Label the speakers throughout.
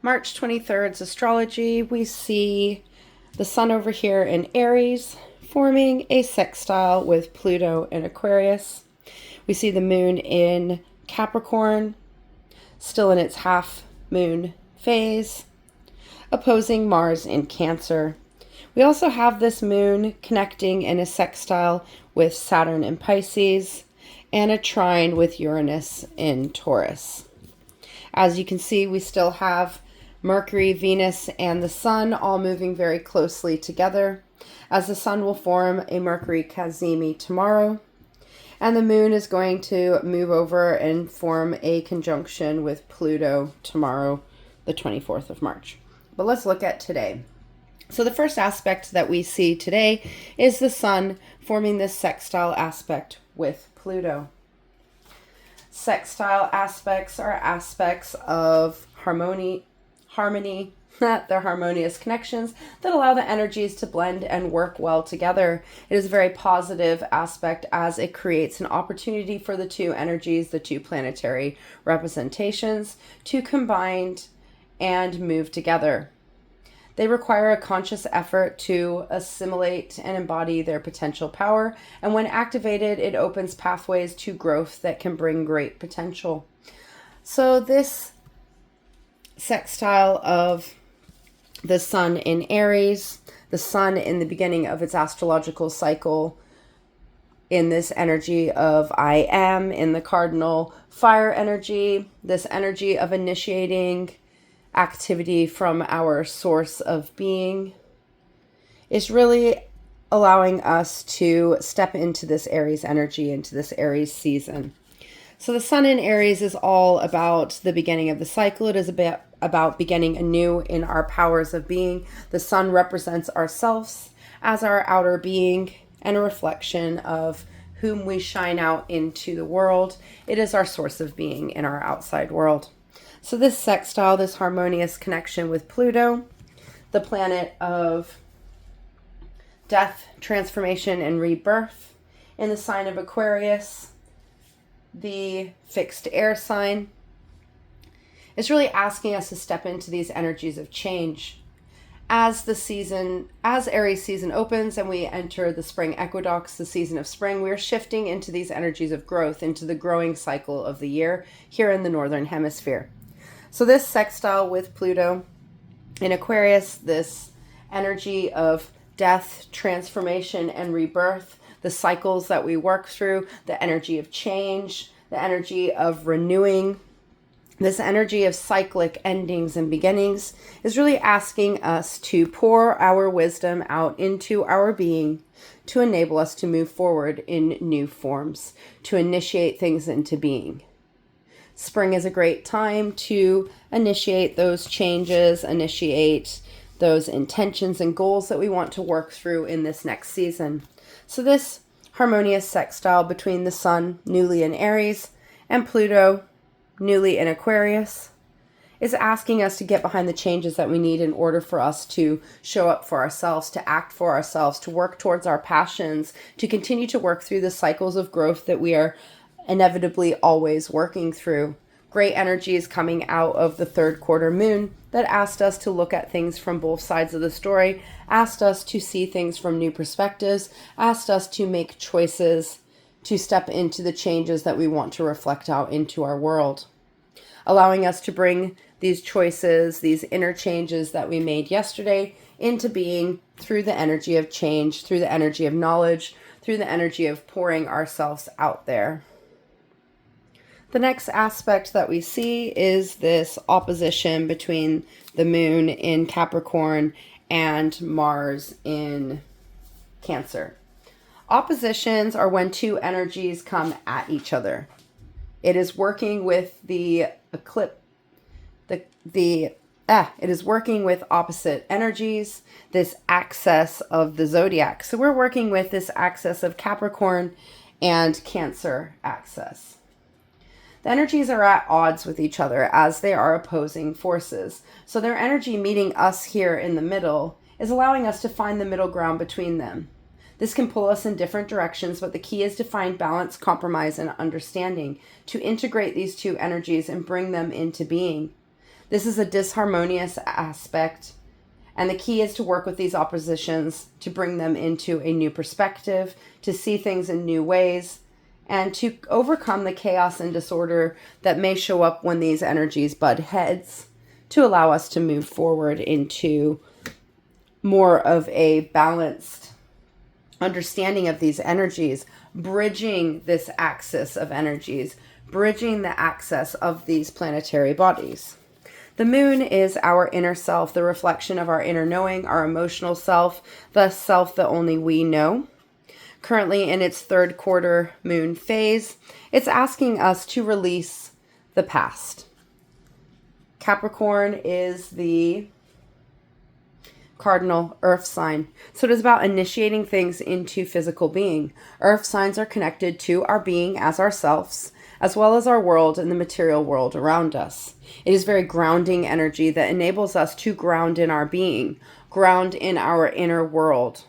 Speaker 1: March 23rd's astrology, we see the sun over here in Aries forming a sextile with Pluto in Aquarius. We see the moon in Capricorn, still in its half moon phase, opposing Mars in Cancer. We also have this moon connecting in a sextile with Saturn in Pisces and a trine with Uranus in Taurus. As you can see, we still have Mercury, Venus, and the Sun all moving very closely together, as the Sun will form a Mercury Cazimi tomorrow, and the Moon is going to move over and form a conjunction with Pluto tomorrow, the 24th of March. But let's look at today. So the first aspect that we see today is the Sun forming this sextile aspect with Pluto. Sextile aspects are aspects of harmony, they're harmonious connections that allow the energies to blend and work well together. It is a very positive aspect as it creates an opportunity for the two energies, the two planetary representations, to combine and move together. They require a conscious effort to assimilate and embody their potential power, and when activated, it opens pathways to growth that can bring great potential. So this sextile of the Sun in Aries, the Sun in the beginning of its astrological cycle, in this energy of I am, in the cardinal fire energy, this energy of initiating activity from our source of being, is really allowing us to step into this Aries energy, into this Aries season. So the Sun in Aries is all about the beginning of the cycle. It is about beginning anew in our powers of being. The Sun represents ourselves as our outer being and a reflection of whom we shine out into the world. It is our source of being in our outside world. So this sextile, this harmonious connection with Pluto, the planet of death, transformation, and rebirth, in the sign of Aquarius, the fixed air sign, is really asking us to step into these energies of change. As Aries season opens and we enter the spring equinox, the season of spring, we are shifting into these energies of growth, into the growing cycle of the year here in the Northern Hemisphere. So this sextile with Pluto in Aquarius, this energy of death, transformation, and rebirth, the cycles that we work through, the energy of change, the energy of renewing, this energy of cyclic endings and beginnings, is really asking us to pour our wisdom out into our being to enable us to move forward in new forms, to initiate things into being. Spring is a great time to initiate those changes, initiate those intentions and goals that we want to work through in this next season. So this harmonious sextile between the Sun, newly in Aries, and Pluto, newly in Aquarius, is asking us to get behind the changes that we need in order for us to show up for ourselves, to act for ourselves, to work towards our passions, to continue to work through the cycles of growth that we are inevitably always working through. Great energies coming out of the third quarter moon that asked us to look at things from both sides of the story, asked us to see things from new perspectives, asked us to make choices to step into the changes that we want to reflect out into our world, allowing us to bring these choices, these inner changes that we made yesterday into being through the energy of change, through the energy of knowledge, through the energy of pouring ourselves out there. The next aspect that we see is this opposition between the moon in Capricorn and Mars in Cancer. Oppositions are when two energies come at each other. It is working with the eclipse, it is working with opposite energies, this axis of the zodiac. So we're working with this axis of Capricorn and Cancer axis. The energies are at odds with each other as they are opposing forces. So their energy meeting us here in the middle is allowing us to find the middle ground between them. This can pull us in different directions, but the key is to find balance, compromise, and understanding to integrate these two energies and bring them into being. This is a disharmonious aspect, and the key is to work with these oppositions, to bring them into a new perspective, to see things in new ways, and to overcome the chaos and disorder that may show up when these energies butt heads, to allow us to move forward into more of a balanced understanding of these energies, bridging this axis of energies, bridging the axis of these planetary bodies. The moon is our inner self, the reflection of our inner knowing, our emotional self, the self that only we know. Currently in its third quarter moon phase, it's asking us to release the past. Capricorn is the cardinal earth sign. So it is about initiating things into physical being. Earth signs are connected to our being as ourselves, as well as our world and the material world around us. It is very grounding energy that enables us to ground in our being, ground in our inner world.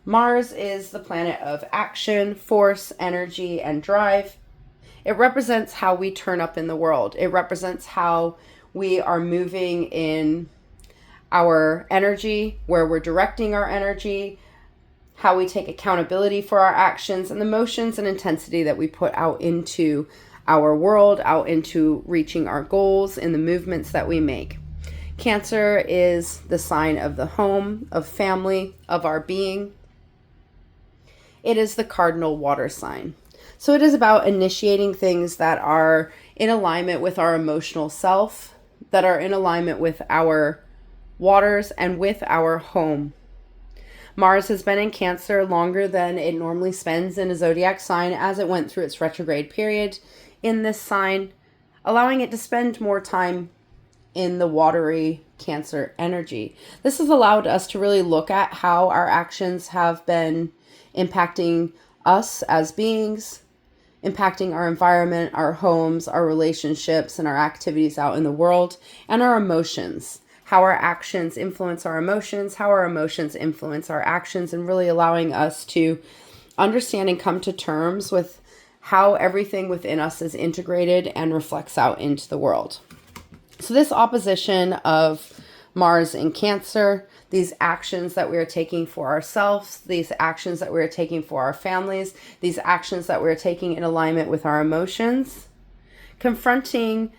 Speaker 1: Mars is the planet of action, force, energy, and drive. It represents how we turn up in the world. It represents how we are moving in our energy, where we're directing our energy, how we take accountability for our actions, and the motions and intensity that we put out into our world, out into reaching our goals in the movements that we make. Cancer is the sign of the home, of family, of our being. It is the cardinal water sign. So it is about initiating things that are in alignment with our emotional self, that are in alignment with our waters and with our home. Mars has been in Cancer longer than it normally spends in a zodiac sign as it went through its retrograde period in this sign, allowing it to spend more time in the watery Cancer energy. This has allowed us to really look at how our actions have been impacting us as beings, impacting our environment, our homes, our relationships, and our activities out in the world, and our emotions. How our actions influence our emotions, how our emotions influence our actions, and really allowing us to understand and come to terms with how everything within us is integrated and reflects out into the world. So this opposition of Mars in Cancer, these actions that we are taking for ourselves, these actions that we are taking for our families, these actions that we are taking in alignment with our emotions, confronting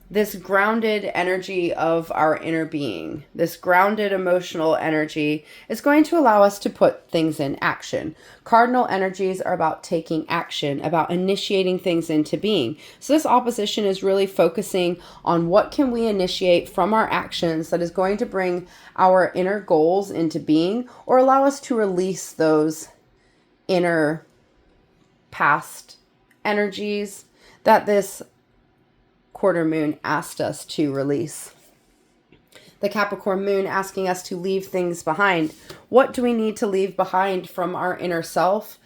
Speaker 1: this grounded energy of our inner being, this grounded emotional energy is going to allow us to put things in action. Cardinal energies are about taking action, about initiating things into being. So this opposition is really focusing on what can we initiate from our actions that is going to bring our inner goals into being, or allow us to release those inner past energies that this quarter moon asked us to release. The Capricorn moon asking us to leave things behind. What do we need to leave behind from our inner self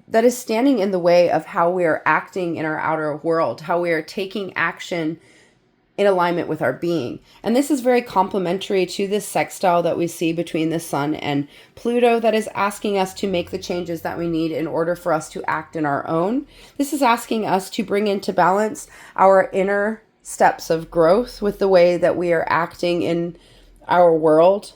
Speaker 1: that is standing in the way of how we are acting in our outer world, how we are taking action in alignment with our being? And this is very complementary to this sextile that we see between the Sun and Pluto that is asking us to make the changes that we need in order for us to act in our own. This is asking us to bring into balance our inner steps of growth with the way that we are acting in our world,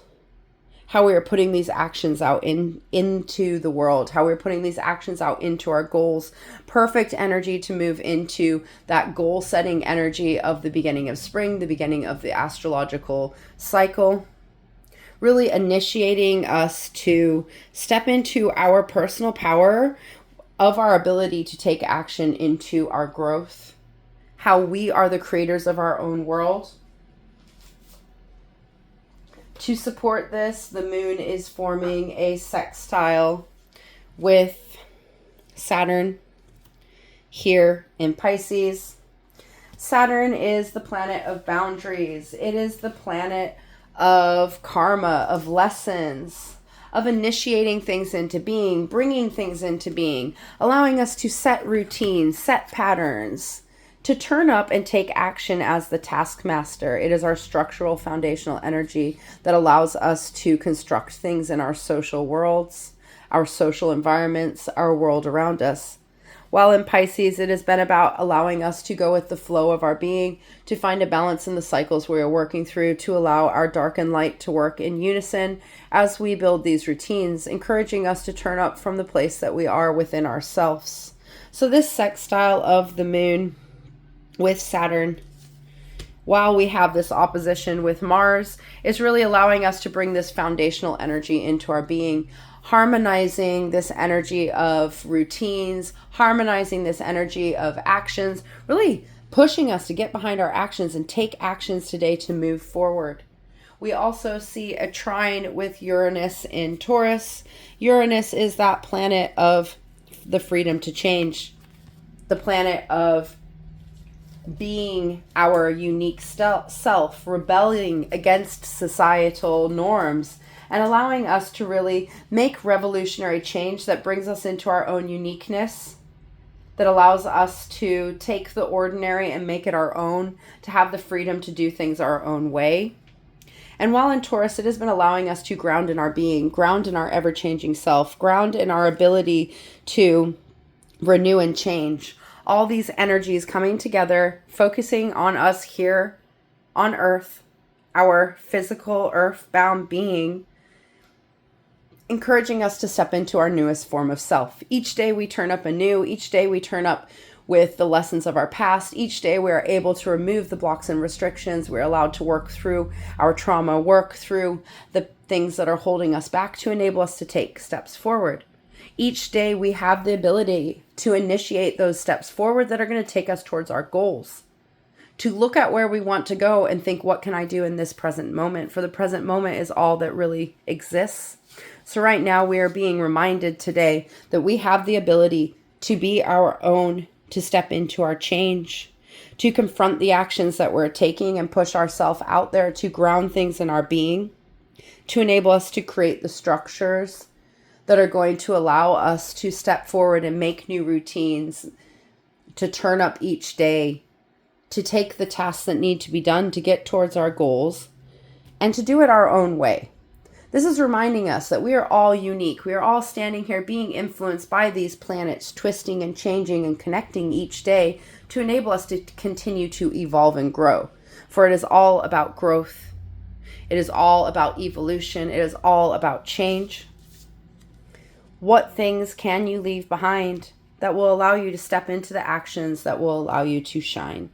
Speaker 1: how we are putting these actions out into the world, how we're putting these actions out into our goals. Perfect energy to move into that goal setting energy of the beginning of spring, the beginning of the astrological cycle. Really initiating us to step into our personal power of our ability to take action into our growth, how we are the creators of our own world. To support this, the moon is forming a sextile with Saturn here in Pisces. Saturn is the planet of boundaries. It is the planet of karma, of lessons, of initiating things into being, bringing things into being, allowing us to set routines, set patterns, to turn up and take action as the taskmaster. It is our structural foundational energy that allows us to construct things in our social worlds, our social environments, our world around us. While in Pisces, it has been about allowing us to go with the flow of our being, to find a balance in the cycles we are working through, to allow our dark and light to work in unison as we build these routines, encouraging us to turn up from the place that we are within ourselves. So this sextile of the moon with Saturn, while we have this opposition with Mars, is really allowing us to bring this foundational energy into our being, harmonizing this energy of routines, harmonizing this energy of actions, really pushing us to get behind our actions and take actions today to move forward. We also see a trine with Uranus in Taurus. Uranus is that planet of the freedom to change, the planet of being our unique self, rebelling against societal norms, and allowing us to really make revolutionary change that brings us into our own uniqueness, that allows us to take the ordinary and make it our own, to have the freedom to do things our own way. And while in Taurus, it has been allowing us to ground in our being, ground in our ever-changing self, ground in our ability to renew and change. All these energies coming together, focusing on us here on Earth, our physical earth-bound being, encouraging us to step into our newest form of self. Each day we turn up anew. Each day we turn up with the lessons of our past. Each day we are able to remove the blocks and restrictions. We're allowed to work through our trauma, work through the things that are holding us back to enable us to take steps forward. Each day we have the ability to initiate those steps forward that are going to take us towards our goals. To look at where we want to go and think, what can I do in this present moment? For the present moment is all that really exists. So right now we are being reminded today that we have the ability to be our own, to step into our change, to confront the actions that we're taking and push ourselves out there, to ground things in our being, to enable us to create the structures that are going to allow us to step forward and make new routines, to turn up each day, to take the tasks that need to be done to get towards our goals, and to do it our own way. This is reminding us that we are all unique. We are all standing here being influenced by these planets, twisting and changing and connecting each day to enable us to continue to evolve and grow. For it is all about growth. It is all about evolution. It is all about change. What things can you leave behind that will allow you to step into the actions that will allow you to shine?